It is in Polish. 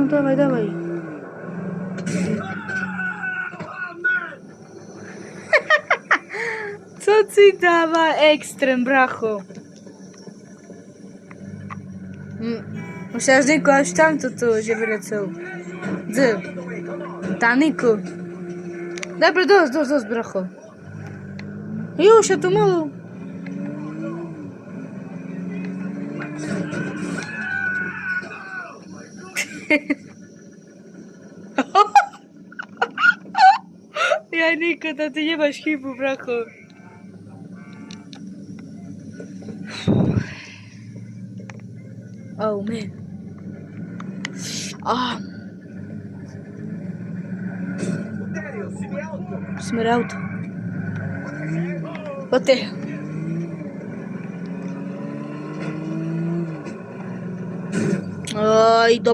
dawaj, dawaj. Co ci dáva extrém, bracho? Musíš Niku až tamto to, že vylecel. Tá Niku. Dobre, dosť, bracho. Už, ja to malo. Ja, Niko, to ty nemáš chybu, bracho. Oh, man. Smer auto. Poďte. Aj, do